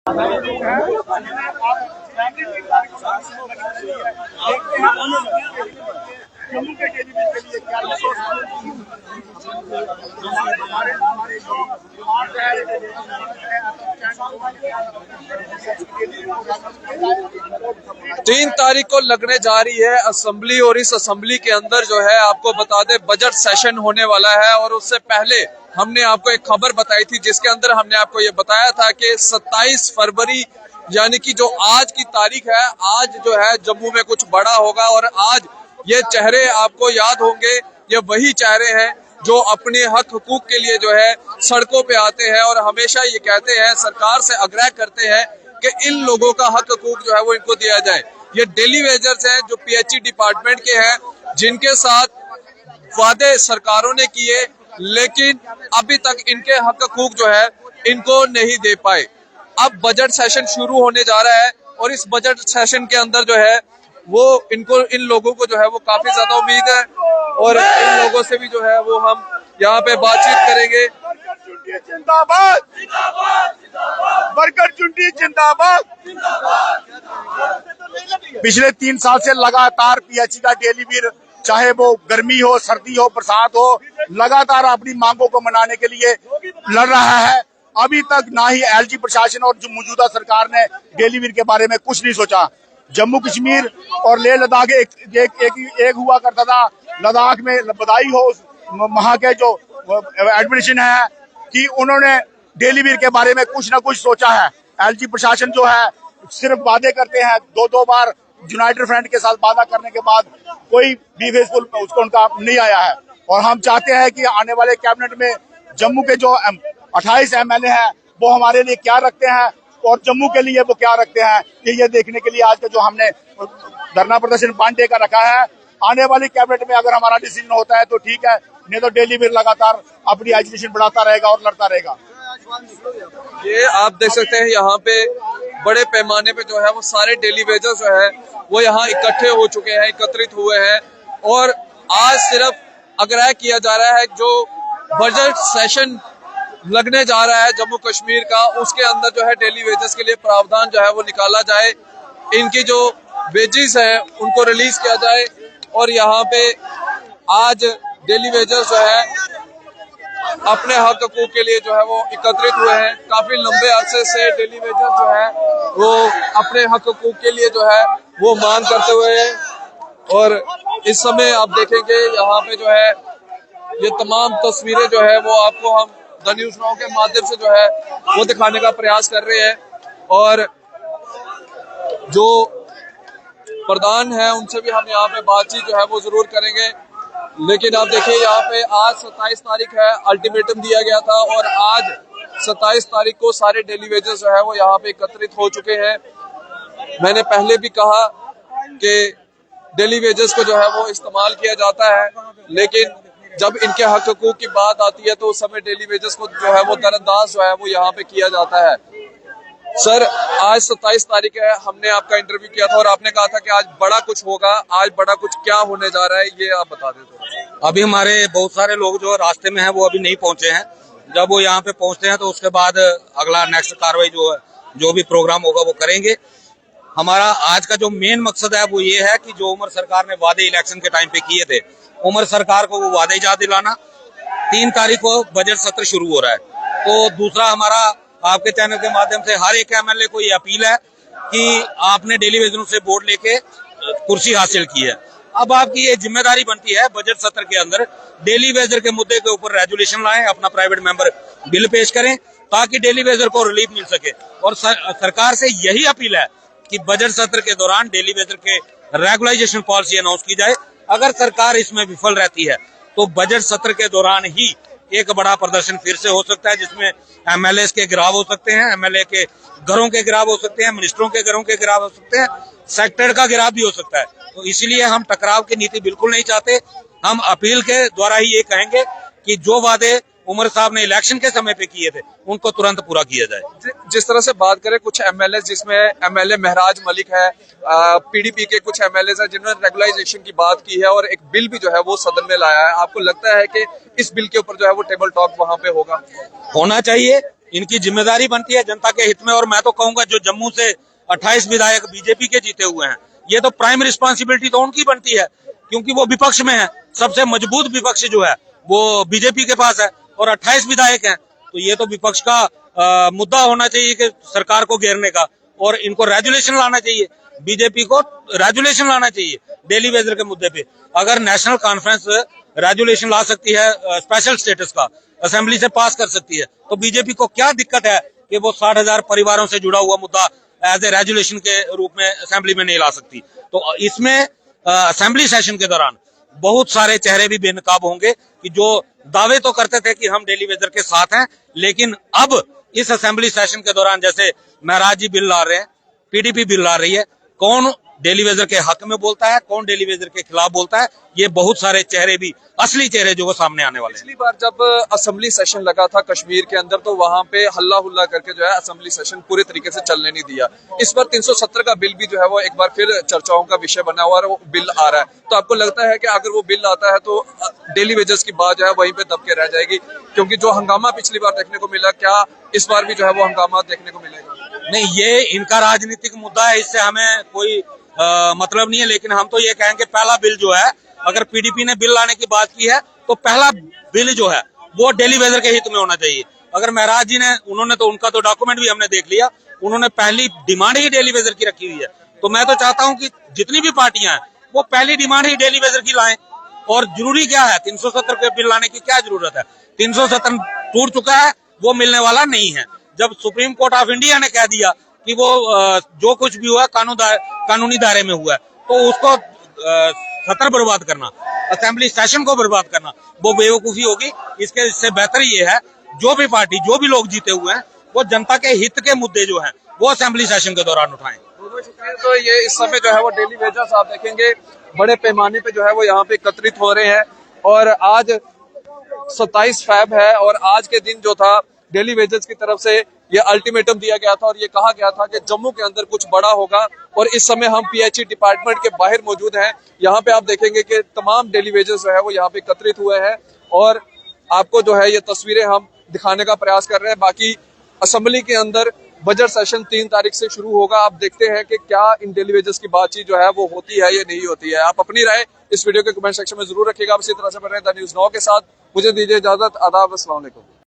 जम्मू के लिए क्या तीन तारीख को लगने जा रही है असेंबली, और इस असेंबली के अंदर जो है आपको बता दें बजट सेशन होने वाला है। और उससे पहले हमने आपको एक खबर बताई थी जिसके अंदर हमने आपको ये बताया था कि 27 फरवरी यानी कि जो आज की तारीख है, आज जो है जम्मू में कुछ बड़ा होगा। और आज ये चेहरे आपको याद होंगे, ये वही चेहरे हैं जो अपने हक हकूक के लिए जो है सड़कों पे आते हैं और हमेशा ये कहते हैं, सरकार से आग्रह करते हैं कि इन लोगों का हक हकूक जो है वो इनको दिया जाए। ये डेली वेजर्स हैं जो पीएचई डिपार्टमेंट के हैं, जिनके साथ वादे सरकारों ने किए लेकिन अभी तक इनके हक हकूक जो है इनको नहीं दे पाए। अब बजट सेशन शुरू होने जा रहा है और इस बजट सेशन के अंदर जो है वो इन लोगों को जो है वो काफी ज्यादा उम्मीद है और इन लोगों से भी जो है वो हम यहाँ पे बातचीत करेंगे। जिंदाबाद, वर्कर चुंडी जिंदाबाद। पिछले 3 साल से लगातार पीएचई का डेली वेज, चाहे वो गर्मी हो, सर्दी हो, बरसात हो, लगातार अपनी मांगों को मनाने के लिए लड़ रहा है। अभी तक ना ही एलजी प्रशासन और जो मौजूदा सरकार ने डेली वेज के बारे में कुछ नहीं सोचा। जम्मू कश्मीर और लेह लद्दाख एक हुआ करता था। लद्दाख में बधाई हो वहां के जो एडमिनिस्ट्रेशन है कि उन्होंने डेली वेज के बारे में कुछ ना कुछ सोचा है। एलजी प्रशासन जो है सिर्फ वादे करते हैं, 2 बार यूनाइटेड फ्रंट के साथ वादा करने के बाद कोई भी फेसफुल उसको उनका नहीं आया है। और हम चाहते हैं कि आने वाले कैबिनेट में जम्मू के जो 28 एमएलए हैं वो हमारे लिए क्या रखते हैं और जम्मू के लिए वो क्या रखते हैं, ये देखने के लिए आज का जो हमने धरना प्रदर्शन 5 डे का रखा है। आने वाली कैबिनेट में अगर हमारा डिसीजन होता है तो ठीक है, नहीं तो डेली वेज लगातार अपनी एजुकेशन बढ़ाता रहेगा और लड़ता रहेगा। ये आप देख सकते हैं यहाँ पे बड़े पैमाने पे जो है वो सारे डेली वेजर्स जो है वो यहाँ इकट्ठे हो चुके हैं, एकत्रित हुए हैं। और आज सिर्फ आग्रह किया जा रहा है जो बजट सेशन लगने जा रहा है जम्मू कश्मीर का, उसके अंदर जो है डेली वेजेस के लिए प्रावधान जो है वो निकाला जाए, इनकी जो वेजेस है उनको रिलीज किया जाए। और यहाँ पे आज डेली वेजर्स जो है अपने हक हकूक के लिए जो है वो एकत्रित हुए हैं। काफी लंबे अरसे से डेली वेजर्स जो है वो अपने हक हकूक के लिए जो है वो मांग करते हुए हैं। और इस समय आप देखेंगे यहाँ पे जो है ये तमाम तस्वीरें जो है वो आपको हम द न्यूज नाउ के माध्यम से जो है वो दिखाने का प्रयास कर रहे हैं। और जो प्रधान है उनसे भी हम यहाँ पे बातचीत जो है वो जरूर करेंगे। लेकिन आप देखिए यहाँ पे आज 27 तारीख है, अल्टीमेटम दिया गया था और आज 27 तारीख को सारे डेली वेजर्स जो है वो यहाँ पे एकत्रित हो चुके हैं। मैंने पहले भी कहा कि डेली वेजर्स को जो है वो इस्तेमाल किया जाता है, लेकिन जब इनके हक हकूक की बात आती है तो उस समय डेली वेजर्स को जो है वो नजरअंदाज जो है वो यहाँ पे किया जाता है। सर, आज 27 तारीख है, हमने आपका इंटरव्यू किया था और आपने कहा था कि आज बड़ा कुछ होगा। आज बड़ा कुछ क्या होने जा रहा है ये आप बता दें तो। अभी हमारे बहुत सारे लोग जो रास्ते में हैं वो अभी नहीं पहुंचे हैं। जब वो यहाँ पे पहुंचते हैं तो उसके बाद अगला नेक्स्ट कार्रवाई जो भी प्रोग्राम होगा वो करेंगे। हमारा आज का जो मेन मकसद है वो ये है कि जो उमर सरकार ने वादे इलेक्शन के टाइम पे किए थे, उमर सरकार को वो वादे याद दिलाना। 3 तारीख को बजट सत्र शुरू हो रहा है। तो दूसरा हमारा आपके चैनल के माध्यम से हर एक एमएलए को ये अपील है कि आपने डेली वेजरों से वोट लेके कुर्सी हासिल की है। अब आपकी ये जिम्मेदारी बनती है बजट सत्र के अंदर डेली वेजर के मुद्दे के ऊपर रेजोल्यूशन लाएं, अपना प्राइवेट मेंबर बिल पेश करें ताकि डेली वेजर को रिलीफ मिल सके। और सरकार से यही अपील है कि बजट सत्र के दौरान डेली वेजर के रेगुलाइजेशन पॉलिसी अनाउंस की जाए। अगर सरकार इसमें विफल रहती है तो बजट सत्र के दौरान ही एक बड़ा प्रदर्शन फिर से हो सकता है, जिसमें एमएलए के गिराव हो सकते हैं, एमएलए के घरों के गिराव हो सकते हैं, मिनिस्टरों के घरों के गिराव हो सकते हैं, सेक्टर का गिराव भी हो सकता है। तो इसीलिए हम टकराव की नीति बिल्कुल नहीं चाहते। हम अपील के द्वारा ही ये कहेंगे कि जो वादे उमर साहब ने इलेक्शन के समय पे किए थे उनको तुरंत पूरा किया जाए। जिस तरह से बात करें कुछ एमएलए, जिसमें एमएलए महराज मलिक है, पीडीपी के कुछ एमएलए हैं जिन्होंने रेगुलाइजेशन की बात की है और एक बिल भी जो है वो सदन में लाया है, आपको लगता है कि इस बिल के ऊपर जो है वो टेबल टॉक वहां पे होना चाहिए? इनकी जिम्मेदारी बनती है जनता के हित में। और मैं तो कहूंगा जो जम्मू से 28 विधायक बीजेपी के जीते हुए हैं, ये तो प्राइम रिस्पॉन्सिबिलिटी तो उनकी बनती है, क्योंकि वो विपक्ष में है। सबसे मजबूत विपक्ष जो है वो बीजेपी के पास है और 28 विधायक हैं, तो ये तो विपक्ष का मुद्दा होना चाहिए कि सरकार को घेरने का, और इनको रेजुलेशन लाना चाहिए, बीजेपी को रेजुलेशन लाना चाहिए डेली वेजर के मुद्दे पे। अगर नेशनल कॉन्फ्रेंस रेजुलेशन ला सकती है स्पेशल स्टेटस का, असेंबली से पास कर सकती है, तो बीजेपी को क्या दिक्कत है कि वो 60,000 परिवारों से जुड़ा हुआ मुद्दा एज ए रेजुलेशन के रूप में असेंबली में नहीं ला सकती। तो इसमें असेंबली सेशन के दौरान बहुत सारे चेहरे भी बेनकाब होंगे कि जो दावे तो करते थे कि हम डेली वेजर के साथ हैं, लेकिन अब इस असेंबली सेशन के दौरान जैसे महराज जी बिल ला रहे हैं, पीडीपी बिल ला रही है, कौन डेली वेजर के हक में बोलता है, कौन डेली वेजर के खिलाफ बोलता है, ये बहुत सारे चेहरे भी, असली चेहरे जो वो सामने आने वाले हैं। पिछली बार जब असेंबली सेशन लगा था कश्मीर के अंदर, तो वहां पे हल्ला हुल्ला करके जो है असेंबली सेशन पूरे तरीके से चलने नहीं दिया। इस बार 370 का बिल भी जो है वो एक बार फिर चर्चाओं का विषय बना हुआ है, वो बिल आ रहा है, तो आपको लगता है कि अगर वो बिल आता है तो डेली वेजेस की बात जो है वहीं पे दब के रह जाएगी? क्योंकि जो हंगामा पिछली बार देखने को मिला, क्या इस बार भी जो है वो हंगामा देखने को मिलेगा? नहीं, ये इनका राजनीतिक मुद्दा है, इससे हमें कोई मतलब नहीं है। लेकिन हम तो ये कहेंगे पहला बिल जो है, अगर पीडीपी ने बिल लाने की बात की है तो पहला बिल जो है वो डेली वेजर के हित में होना चाहिए। अगर महराज जी ने, उन्होंने तो, उनका तो डॉक्यूमेंट भी हमने देख लिया, उन्होंने पहली डिमांड ही डेली वेजर की रखी हुई है। तो मैं तो चाहता हूं कि जितनी भी पार्टियां हैं वो पहली डिमांड ही डेली वेजर की लाएं। और जरूरी क्या है 370 के बिल लाने की, क्या जरूरत है? 370 टूट चुका है, वो मिलने वाला नहीं है। जब सुप्रीम कोर्ट ऑफ इंडिया ने कह दिया कि वो जो कुछ भी हुआ कानूनी दायरे में हुआ है, तो उसको सत्र बर्बाद करना, असेंबली सेशन को बर्बाद करना, वो बेवकूफी होगी। इससे बेहतर ये है जो भी पार्टी, जो भी लोग जीते हुए हैं, वो जनता के हित के मुद्दे जो हैं वो असेंबली सेशन के दौरान उठाएं। तो ये इस समय जो है वो डेली वेजर्स आप देखेंगे बड़े पैमाने पे जो है वो यहाँ पे एकत्रित हो रहे हैं। और आज 27 फैब है और आज के दिन जो था डेली वेजर्स की तरफ से ये अल्टीमेटम दिया गया था और ये कहा गया था कि जम्मू के अंदर कुछ बड़ा होगा। और इस समय हम पीएचई डिपार्टमेंट के बाहर मौजूद हैं। यहाँ पे आप देखेंगे कि तमाम डेली वेजर्स जो है वो यहाँ पे एकत्रित हुए हैं और आपको जो है ये तस्वीरें हम दिखाने का प्रयास कर रहे हैं। बाकी असेंबली के अंदर बजट सेशन 3 तारीख से शुरू होगा। आप देखते हैं कि क्या इन डेली वेजर्स की बातचीत जो है वो होती है या नहीं होती है। आप अपनी राय इस वीडियो के कमेंट सेक्शन में जरूर रखिएगा। इसी तरह से बने द न्यूज़ 9 के साथ। मुझे दीजिए इजाजत। आदाब, अस्सलाम वालेकुम।